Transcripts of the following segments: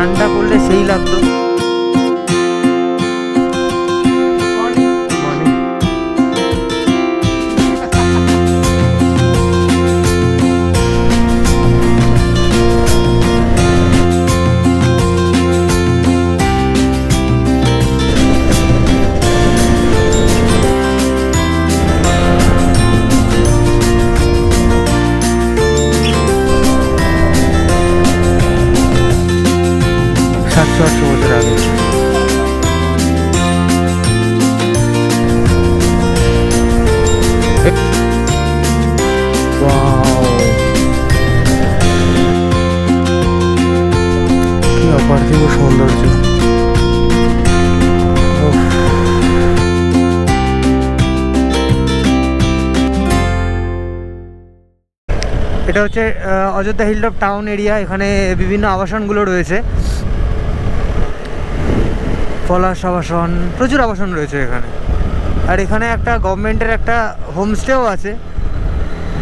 স্নানটা করলে সেই লাগতো। পার্থিব সৌন্দর্য। এটা হচ্ছে অযোধ্যা হিলটপ টাউন এরিয়া। এখানে বিভিন্ন আবাসনগুলো রয়েছে, পলাশ আবাসন, প্রচুর আবাসন রয়েছে এখানে। আর এখানে একটা গভর্নমেন্টের একটা হোমস্টেও আছে,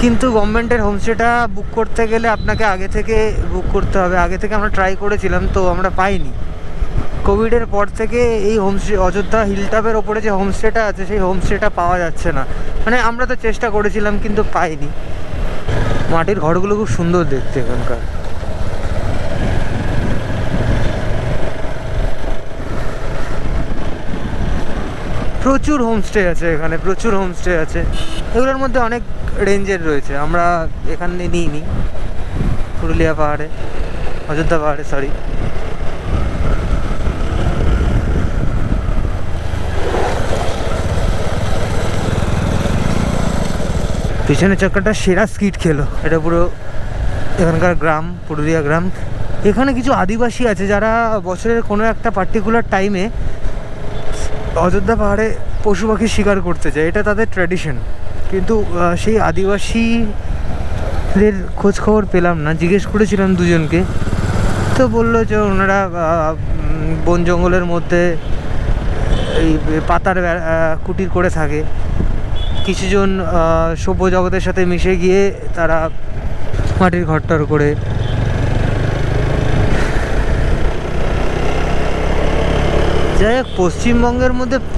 কিন্তু গভর্নমেন্টের হোমস্টেটা বুক করতে গেলে আপনাকে আগে থেকে বুক করতে হবে। আগে থেকে আমরা ট্রাই করেছিলাম, তো আমরা পাইনি। কোভিডের পর থেকে এই হোমস্টে অযোধ্যা হিলটপের ওপরে যে হোমস্টেটা আছে সেই হোমস্টেটা পাওয়া যাচ্ছে না। মানে আমরা তো চেষ্টা করেছিলাম কিন্তু পাইনি। মাটির ঘরগুলো খুব সুন্দর দেখতে এখানকার। প্রচুর হোমস্টে আছে এখানে, প্রচুর হোমস্টে আছে। এগুলোর মধ্যে অনেক রেঞ্জের রয়েছে, আমরা এখানে নিইনি। পুরুলিয়া পাহাড়ে, অযোধ্যা পাহাড়ে সরি। পিছনের চাকাটা সেরা স্কিট খেলো। এটা পুরো এখানকার গ্রাম, পুরুলিয়া গ্রাম। এখানে কিছু আদিবাসী আছে যারা বছরের কোনো একটা পার্টিকুলার টাইমে অযোধ্যা পাহাড়ে পশু পাখি শিকার করতে যায়, এটা তাদের ট্র্যাডিশন। কিন্তু সেই আদিবাসীদের খোঁজ খবর পেলাম না। জিজ্ঞেস করেছিলাম দুজনকে, তো বললো যে ওনারা বন জঙ্গলের মধ্যে এই পাতার কুটির করে থাকে। কিছুজন সভ্য জগতের সাথে মিশে গিয়ে তারা মাটির ঘরটর করে। যাই হোক,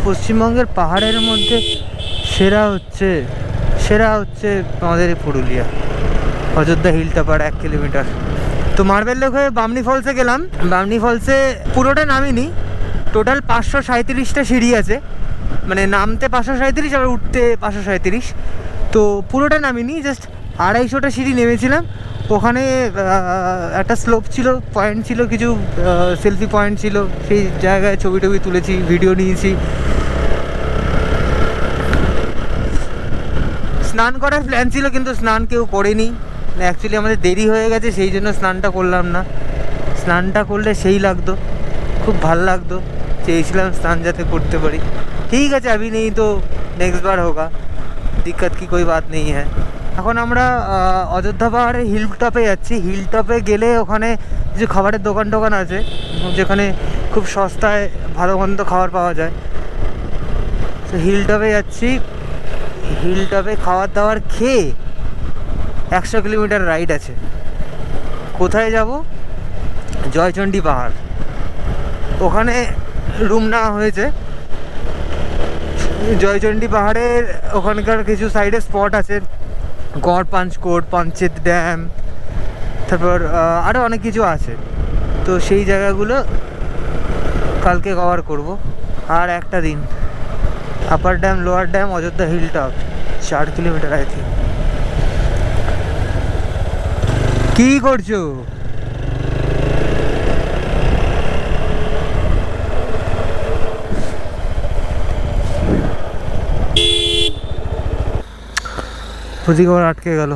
পশ্চিমবঙ্গের পাহাড়ের মধ্যে সেরা হচ্ছে আমাদের এই পুরুলিয়া অযোধ্যা হিলটপ আর 1 কিলোমিটার। তো মার্বেল লেক হয়ে বামনি ফলসে গেলাম। বামনি ফলসে পুরোটা নামিনি, টোটাল 537টা সিঁড়ি আছে। মানে নামতে 537 আর উঠতে 537। তো পুরোটা নামিনি, জাস্ট 250টা সিঁড়ি নেমেছিলাম। ওখানে একটা স্লোপ ছিল, পয়েন্ট ছিল, কিছু সেলফি পয়েন্ট ছিল। সেই জায়গায় ছবি টবি তুলেছি, ভিডিও নিয়েছি। স্নান করার প্ল্যান ছিল কিন্তু স্নান কেউ করেনি। অ্যাকচুয়ালি আমাদের দেরি হয়ে গেছে, সেই জন্য স্নানটা করলাম না। স্নানটা করলে সেই লাগতো, খুব ভাল লাগতো। চেয়েছিলাম স্নান যাতে করতে পারি। ঠিক আছে, अभी नहीं तो नेक्स्ट बार होगा, दिक्कत की कोई बात नहीं है। এখন আমরা অযোধ্যা পাহাড়ের হিলটপে যাচ্ছি। হিলটপে গেলে ওখানে কিছু খাবারের দোকান টোকান আছে, যেখানে খুব সস্তায় ভালো মন্দ খাবার পাওয়া যায়। তো হিলটপে যাচ্ছি। হিলটপে খাবার দাবার খেয়ে 100 কিলোমিটার রাইড আছে। কোথায় যাব? জয়চণ্ডী পাহাড়। ওখানে রুম নেওয়া হয়েছে। জয়চণ্ডী পাহাড়ের ওখানকার কিছু সাইডে স্পট আছে, গড় পাঞ্চকোট, পাঞ্চেত ড্যাম, তারপর আরও অনেক কিছু আছে। তো সেই জায়গাগুলো কালকে কভার করব। আর একটা দিন upper dam, lower dam, Ayodhya hilltop 4 kilometre I think. কী করছো? প্রতীক আবার আটকে গেল।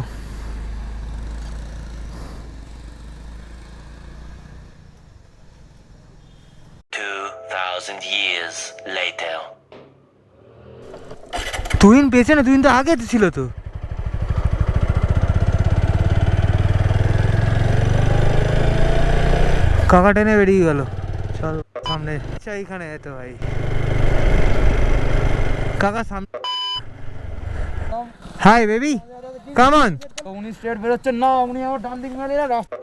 তুহিন পেছনে, তুহিন তো আগে ছিল তো। কাকা টেনে বেরিয়ে গেল। চল সামনে, এইখানে তো ভাই কাকা সামনে। Hi baby, come on. উনি স্ট্রেট বেরোচ্ছেন না, উনি আমার ডান দিক মেরে রাস্তা।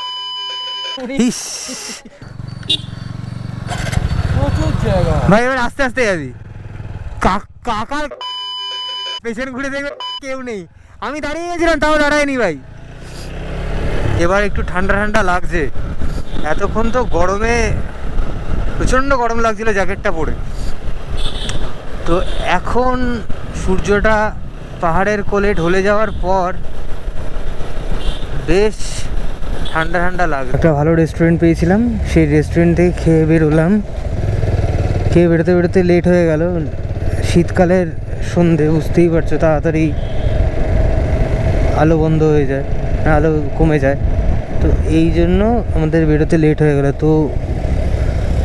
প্রচুর জায়গা ভাই এবার আস্তে আস্তে যাবি, কাকার পেছন ঘুরে দেখবে কেউ নেই, আমি দাঁড়িয়ে গেছিলাম তাও দাঁড়ায়নি ভাই। এবার একটু ঠান্ডা ঠান্ডা লাগছে, এতক্ষণ তো গরমে প্রচণ্ড গরম লাগছিল জ্যাকেটটা পরে। তো এখন সূর্যটা পাহাড়ের কোলে ঢলে যাওয়ার পর বেশ ঠান্ডা ঠান্ডা লাগে। একটা ভালো রেস্টুরেন্ট পেয়েছিলাম, সেই রেস্টুরেন্ট থেকে খেয়ে বেরোলাম। খেয়ে বেরোতে বেরোতে লেট হয়ে গেল, শীতকালের সন্ধে বুঝতেই পারছো, তাড়াতাড়ি আলো বন্ধ হয়ে যায়, আলো কমে যায়, তো এই জন্য আমাদের বেরোতে লেট হয়ে গেল। তো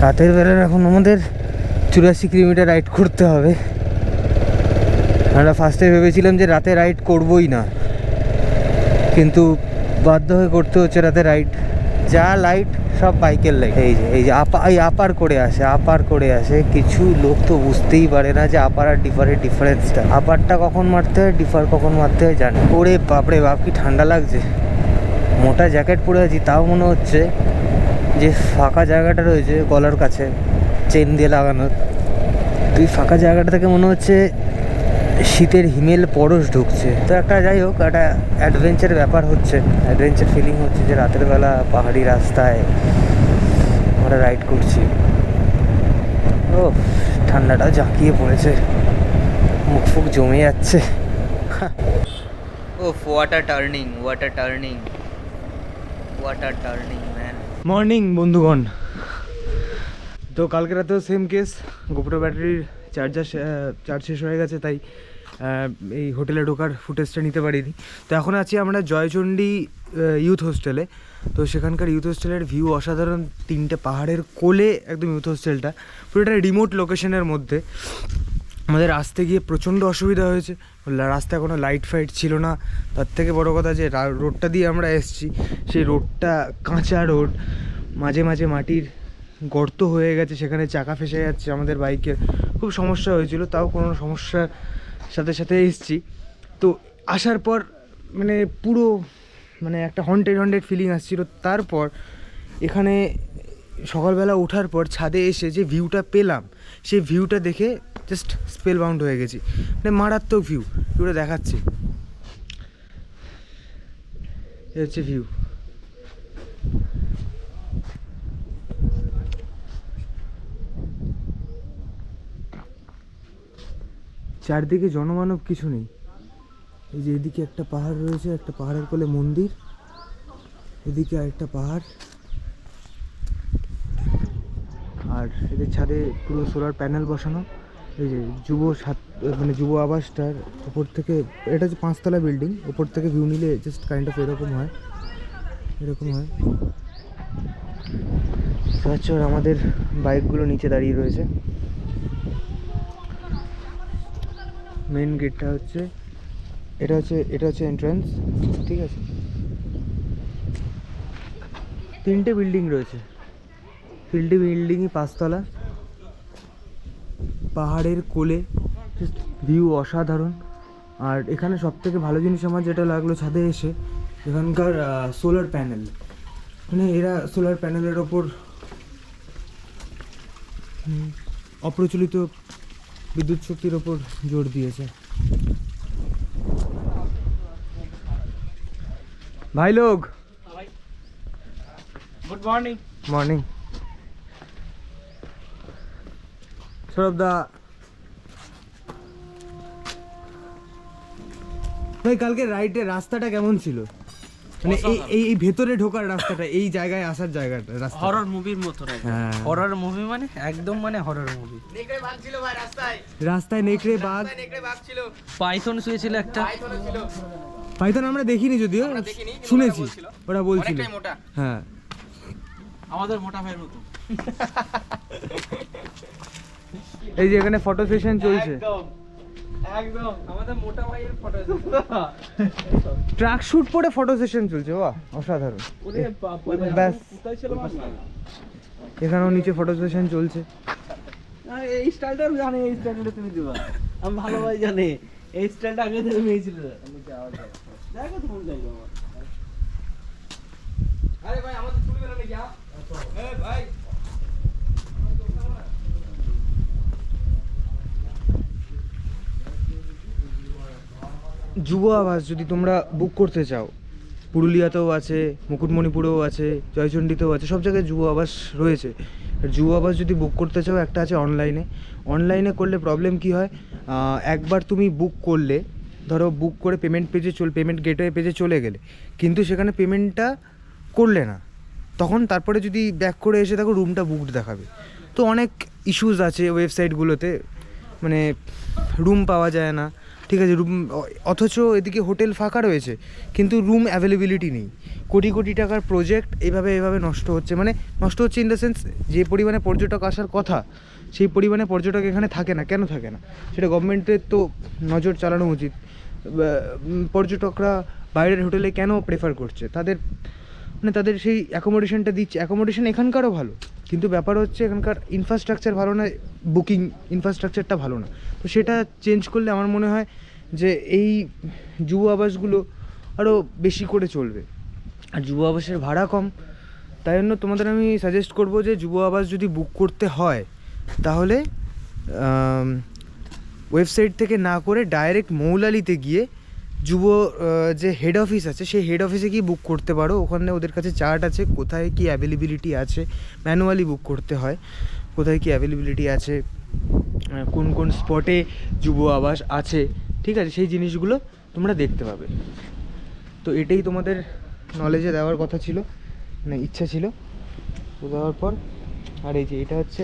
রাতের বেলার এখন আমাদের 84 কিলোমিটার রাইড করতে হবে। আমরা ফার্স্টে ভেবেছিলাম যে রাতে রাইড করবই না, কিন্তু বাধ্য হয়ে করতে হচ্ছে রাতে রাইড। যা লাইট সব বাইকের লাইট। এই যে আপার করে আসে কিছু লোক তো বুঝতেই পারে না যে আপার আর ডিফারের ডিফারেন্সটা, আপারটা কখন মারতে হয় ডিফার কখন মারতে হয় জানে। ওরে বাপরে বাপ কি ঠান্ডা লাগছে, মোটা জ্যাকেট পরে আছি তাও মনে হচ্ছে যে ফাঁকা জায়গাটা রয়েছে গলার কাছে চেন দিয়ে লাগানো, তুই ফাঁকা জায়গাটা থেকে মনে হচ্ছে শীতের হিমেল পরশ ঢুকছে। তো একটা যাই হোক, একটা অ্যাডভেঞ্চার ব্যাপার হচ্ছে, অ্যাডভেঞ্চার ফিলিং হচ্ছে যে রাতের বেলা পাহাড়ি রাস্তায় আমরা রাইড করছি। ও ঠান্ডাটা জাঁকিয়ে পড়েছে, মুখ ফুক জমে যাচ্ছে। ও ওয়াটার টার্নিং ম্যান। মর্নিং বন্ধুগণ, তো কালকে রাতেও সেম কেস, গোপ্রো ব্যাটারির চার্জ শেষ হয়ে গেছে, তাই এই হোটেলে ঢোকার ফুটেজটা নিতে পারিনি। তো এখন আছি আমরা জয়চণ্ডী ইউথ হোস্টেলে। তো সেখানকার ইউথ হোস্টেলের ভিউ অসাধারণ, 3টে পাহাড়ের কোলে একদম ইউথ হোস্টেলটা, পুরোটা রিমোট লোকেশনের মধ্যে। আমাদের আসতে গিয়ে প্রচণ্ড অসুবিধা হয়েছে, রাস্তায় কোনো লাইট ফাইট ছিল না, তার থেকে বড় কথা যে রোডটা দিয়ে আমরা এসেছি সেই রোডটা কাঁচা রোড, মাঝে মাঝে মাটির গর্ত হয়ে গেছে, সেখানে চাকা ফেসে যাচ্ছে আমাদের বাইকের, খুব সমস্যা হয়েছিল। তাও কোনো সমস্যার সাথে সাথে এসেছি। তো আসার পর মানে পুরো মানে একটা হন্টেড ফিলিং আসছিল। তারপর এখানে সকালবেলা ওঠার পর ছাদে এসে যে ভিউটা পেলাম, সেই ভিউটা দেখে জাস্ট স্পেল বাউন্ড হয়ে গেছি, মানে মারাত্মক ভিউটা দেখাচ্ছি, এই হচ্ছে ভিউ। চারদিকে জনমানব কিছু নেই, এই যে এদিকে একটা পাহাড় রয়েছে, একটা পাহাড়ের কোলে মন্দির, এদিকে আরেকটা পাহাড়, আর এদের ছাদে পুরো সোলার প্যানেল বসানো। এই যে যুব আবাসটার ওপর থেকে, এটা হচ্ছে 5তলা বিল্ডিং, ওপর থেকে ভিউ নিলে জাস্ট কাইন্ড অফ এরকম হয়। আর আমাদের বাইকগুলো নিচে দাঁড়িয়ে রয়েছে। মেন গেটটা হচ্ছে এটা হচ্ছে এন্ট্রান্স, ঠিক আছে। 3টে বিল্ডিং রয়েছে, 3টে বিল্ডিংই 5তলা, পাহাড়ের কোলে, জাস্ট ভিউ অসাধারণ। আর এখানে সবথেকে ভালো জিনিস আমার যেটা লাগলো ছাদে এসে, এখানকার সোলার প্যানেল, মানে এরা সোলার প্যানেলের ওপর অপ্রচলিত বিদ্যুৎ শক্তির ওপর জোর দিয়েছে। ভাই লোক, গুড মর্নিং। মর্নিং। সৌরভ দা, ভাই কালকে রাইডের রাস্তাটা কেমন ছিল? মানে এই ভেতরে ঢোকার রাস্তাটা, এই জায়গায় আসার জায়গাটা, রাস্তা হরর মুভির মতো। হরর মুভি মানে একদম মানে হরর মুভি। নেকড়ে বাঘ ছিল ভাই রাস্তায় নেকড়ে বাঘ ছিল, পাইথন শুয়েছিল একটা। পাইথন আমরা দেখিনি, যদিও শুনেছি, ওরা বলছিল। অনেকটাই মোটা। হ্যাঁ, আমাদের মোটা ভাইয়ের মতো। এই যে এখানে ফটো সেশন চলছে, একদম আমাদের মোটা ভাইয়ের ফটো। ট্র্যাক শুট পরে ফটো সেশন চলছে, বাহ অসাধারণ। ব্যাস, এখানেও নিচে ফটো সেশন চলছে। এই স্টাইলটা আমি জানি, এই স্টাইলটা তুমি দিবা, আমি ভালো ভাই জানি এই স্টাইলটা আগে থেকে মেয়েছিল। দেখো তো মন যাইলো আমার। আরে ভাই আমাদের চুল বেরোলে কি? ভাই যুব আবাস যদি তোমরা বুক করতে চাও, পুরুলিয়াতেও আছে, মুকুটমণিপুরেও আছে, জয়চণ্ডীতেও আছে, সব জায়গায় যুব আবাস রয়েছে। আর যুব আবাস যদি বুক করতে চাও, একটা আছে অনলাইনে করলে প্রবলেম কি হয়, একবার তুমি বুক করলে, ধরো বুক করে পেমেন্ট গেটওয়ে পেজে চলে গেলে, কিন্তু সেখানে পেমেন্টটা করলে না, তখন তারপরে যদি ব্যাক করে এসে দেখো রুমটা বুকড দেখাবে। তো অনেক ইস্যুস আছে ওয়েবসাইটগুলোতে, মানে রুম পাওয়া যায় না, ঠিক আছে, রুম, অথচ এদিকে হোটেল ফাঁকা রয়েছে কিন্তু রুম অ্যাভেলেবিলিটি নেই। কোটি কোটি টাকার প্রজেক্ট এভাবে নষ্ট হচ্ছে, মানে নষ্ট হচ্ছে ইন দ্য সেন্স, যে পরিমাণে পর্যটক আসার কথা সেই পরিমাণে পর্যটক এখানে থাকে না। কেন থাকে না সেটা গভর্নমেন্টের তো নজর চালানো উচিত। পর্যটকরা বাইরের হোটেলে কেন প্রেফার করছে, তাদের সেই অ্যাকোমোডেশনটা দিচ্ছে, অ্যাকোমোডেশন এখানকারও ভালো, কিন্তু ব্যাপার হচ্ছে এখানকার ইনফ্রাস্ট্রাকচার ভালো না, বুকিং ইনফ্রাস্ট্রাকচারটা ভালো না। তো সেটা চেঞ্জ করলে আমার মনে হয় যে এই যুব আবাসগুলো আরও বেশি করে চলবে। আর যুব আবাসের ভাড়া কম, তাই জন্য তোমাদের আমি সাজেস্ট করব যে যুব আবাস যদি বুক করতে হয় তাহলে ওয়েবসাইট থেকে না করে ডাইরেক্ট মৌলালিতে গিয়ে যুব যে হেড অফিস আছে সেই হেড অফিসে গিয়ে বুক করতে পারো। ওখানে ওদের কাছে চার্ট আছে কোথায় কি অ্যাভেলেবিলিটি আছে, ম্যানুয়ালি বুক করতে হয়, কোথায় কি অ্যাভেলেবিলিটি আছে, কোন কোন স্পটে যুব আবাস আছে, ঠিক আছে, সেই জিনিসগুলো তোমরা দেখতে পাবে। তো এটাই তোমাদের নলেজে দেওয়ার কথা ছিল, মানে ইচ্ছা ছিল, তো দেওয়ার পর। আর এই যে এটা হচ্ছে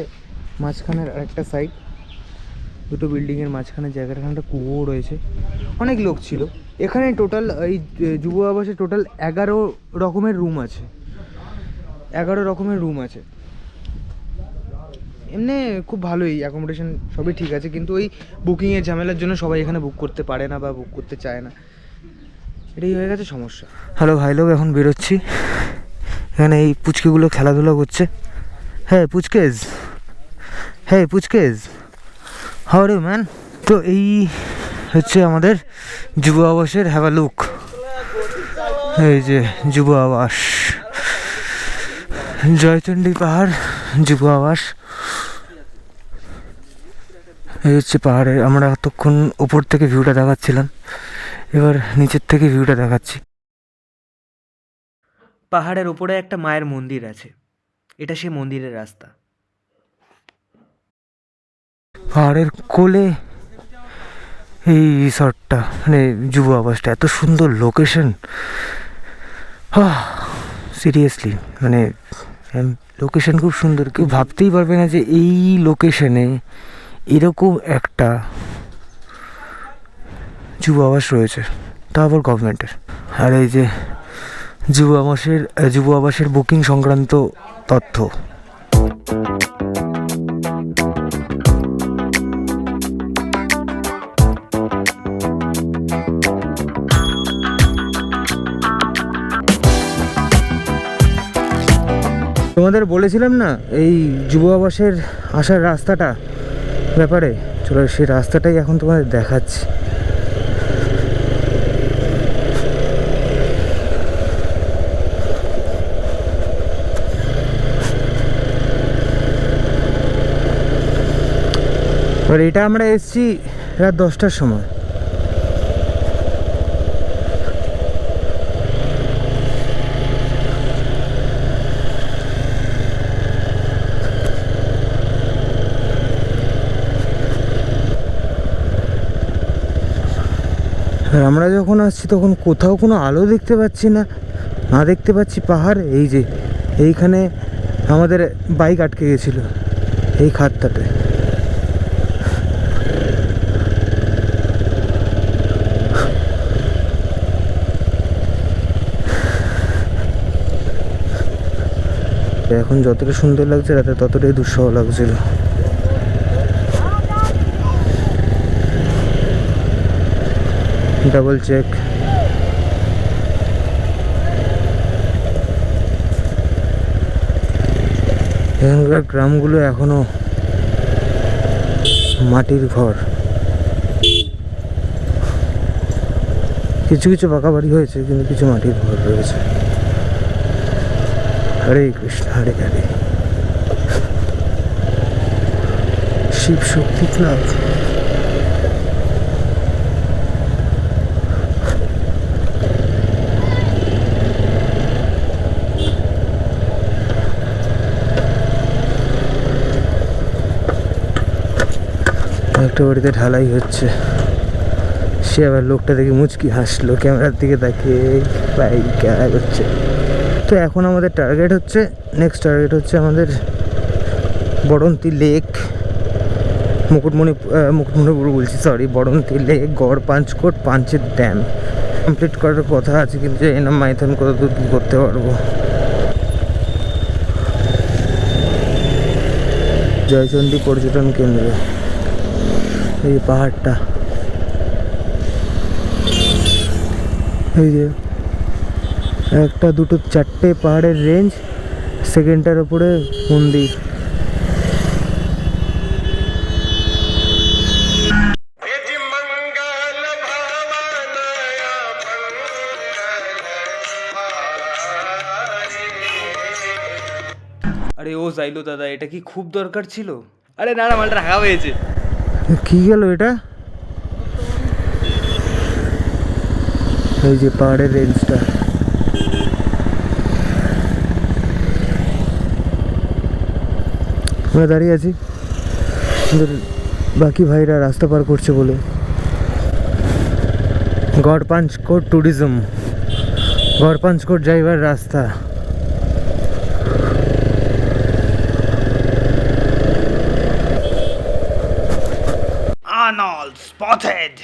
মাঝখানের আরেকটা সাইড, দুটো বিল্ডিংয়ের মাঝখানে জায়গাটা, একটা কুয়ো রয়েছে, অনেক লোক ছিল এখানে। টোটাল এই যুব আবাসে টোটাল 11 রকমের রুম আছে, 11 রকমের রুম আছে। এমনি খুব ভালোই অ্যাকোমোডেশন, সবই ঠিক আছে, কিন্তু ওই বুকিংয়ের ঝামেলার জন্য সবাই এখানে বুক করতে পারে না বা বুক করতে চায় না, এটাই হয়ে গেছে সমস্যা। হ্যালো ভাই লোক, এখন বেরোচ্ছি। এখানে এই পুচকেগুলো খেলাধুলা করছে। হ্যাঁ পুচকেজ, হাউ আর ইউ ম্যান? তো এই হচ্ছে আমাদের যুব আবাসের হ্যাভ আ লুক। এই যে যুব আবাস, জয়চণ্ডী পাহাড় যুব আবাস। এই হচ্ছে পাহাড়ে, আমরা এতক্ষণ উপর থেকে ভিউটা দেখাচ্ছিলাম, এবার নিচের থেকে ভিউটা দেখাচ্ছি। পাহাড়ের উপরে একটা মায়ের মন্দির আছে, এটা সেই মন্দিরের রাস্তা। পাহাড়ের কোলে এই রিসর্টটা, মানে যুব আবাসটা, এত সুন্দর লোকেশন, সিরিয়াসলি, মানে লোকেশন খুব সুন্দর। কেউ ভাবতেই পারবে না যে এই লোকেশনে এরকম একটা যুব আবাস রয়েছে, তা আবার গভর্নমেন্টের। আর এই যে যুব আবাসের বুকিং সংক্রান্ত তথ্য। তোমাদের বলেছিলাম না এই যুব আবাসের আসার রাস্তাটা ব্যাপারে, চলো সেই রাস্তাটাই এখন তোমাদের দেখাচ্ছি। এবার এটা আমরা এসেছি রাত 10টার সময়। আমরা যখন আসছি তখন কোথাও কোনো আলো দেখতে পাচ্ছি না, দেখতে পাচ্ছি পাহাড়। এই যে এইখানে আমাদের বাইক আটকে গেছিল এই খাতটাতে। এখন যতটা সুন্দর লাগছে রাতে ততটাই দুঃসহ লাগছিল। Double check. এখানকার গ্রামগুলো এখনো মাটির ঘর, কিছু কিছু পাকা বাড়ি হয়েছে কিন্তু কিছু মাটির ঘর রয়েছে। হরে কৃষ্ণ হরে হরে। শিব শক্তি ক্লাব। একটা বাড়িতে ঢালাই হচ্ছে, সে আবার লোকটা দেখে মুচকি হাসলো ক্যামেরার দিকে তাকিয়ে, ভাই কেমন হচ্ছে। তো এখন আমাদের টার্গেট হচ্ছে, নেক্সট টার্গেট হচ্ছে আমাদের বড়ন্তি লেক, মুকুটমণিপুর বলছি, সরি, বড়ন্তি লেক, গড় পাঞ্চকোট, পাঞ্চেত ড্যাম কমপ্লিট করার কথা আছে, কিন্তু এই না মাইথন কত দূর কী করতে পারবো। জয়চণ্ডী পর্যটন কেন্দ্র, এই পাহাড়টা, এই যে একটা দুটো চারটে পাহাড়ের রেঞ্জ, সেকেন্ডটার ওপরে মন্দির। আরে ও যাইলো দাদা, এটা কি খুব দরকার ছিল? আরে না না, মালটা রাখা হয়েছে। কি গেল এটা? এই যে পাহাড়ের রেঞ্জটা, আমরা দাঁড়িয়ে আছি, আমাদের বাকি ভাইরা রাস্তা পার করছে বলে। গড় পাঞ্চকোট ট্যুরিজম, গড় পাঞ্চকোট যাইবার রাস্তা। Arnold spotted!